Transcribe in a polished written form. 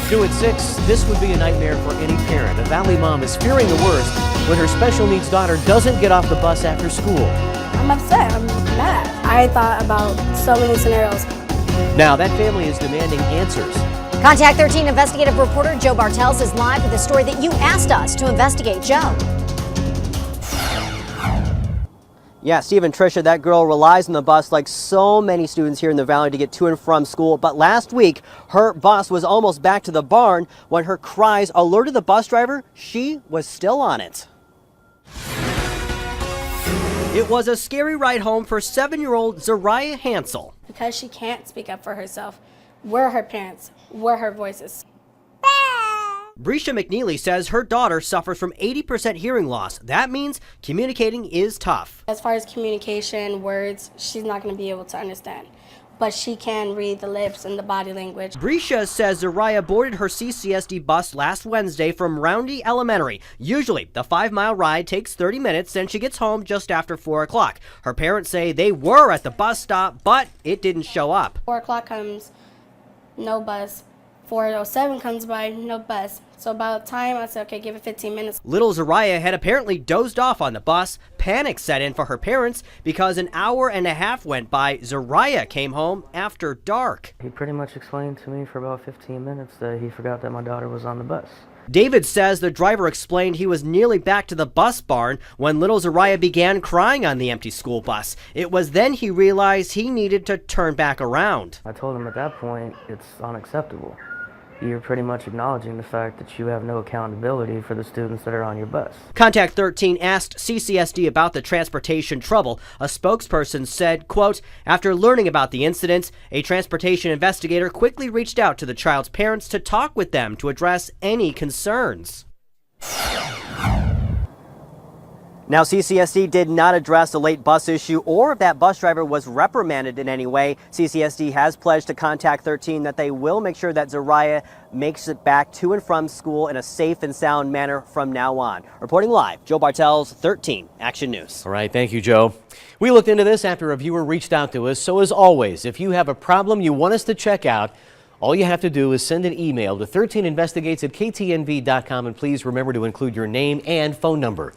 2 at 6, this would be a nightmare for any parent. A Valley mom is fearing the worst when her special needs daughter doesn't get off the bus after school. I'm upset. I'm mad. I thought about so many scenarios. Now that family is demanding answers. Contact 13 investigative reporter Joe Bartels is live with a story that you asked us to investigate. Joe. Yeah, Steve and Tricia, that girl relies on the bus like so many students here in the Valley to get to and from school. But last week, her bus was almost back to the barn when her cries alerted the bus driver she was still on it. It was a scary ride home for 7-year-old Zariah Hansel. Because she can't speak up for herself, we're her parents, we're her voices. Brescia McNeely says her daughter suffers from 80% hearing loss. That means communicating is tough. As far as communication, words, she's not going to be able to understand. But she can read the lips and the body language. Brescia says Zariah boarded her CCSD bus last Wednesday from Roundy Elementary. Usually, the 5-mile ride takes 30 minutes and she gets home just after 4 o'clock. Her parents say they were at the bus stop, but it didn't show up. 4 o'clock comes, no bus. 4:07 comes by, no bus. So about time, I said, okay, give it 15 minutes. Little Zariah had apparently dozed off on the bus. Panic set in for her parents because an hour and a half went by. Zariah came home after dark. He pretty much explained to me for about 15 minutes that he forgot that my daughter was on the bus. David says the driver explained he was nearly back to the bus barn when little Zariah began crying on the empty school bus. It was then he realized he needed to turn back around. I told him at that point, it's unacceptable. You're pretty much acknowledging the fact that you have no accountability for the students that are on your bus. Contact 13 asked CCSD about the transportation trouble. A spokesperson said, quote, after learning about the incident, a transportation investigator quickly reached out to the child's parents to talk with them to address any concerns. Now, CCSD did not address the late bus issue or if that bus driver was reprimanded in any way. CCSD has pledged to Contact 13 that they will make sure that Zariah makes it back to and from school in a safe and sound manner from now on. Reporting live, Joe Bartels, 13 Action News. All right, thank you, Joe. We looked into this after a viewer reached out to us. So as always, if you have a problem you want us to check out, all you have to do is send an email to 13investigates@ktnv.com, and please remember to include your name and phone number.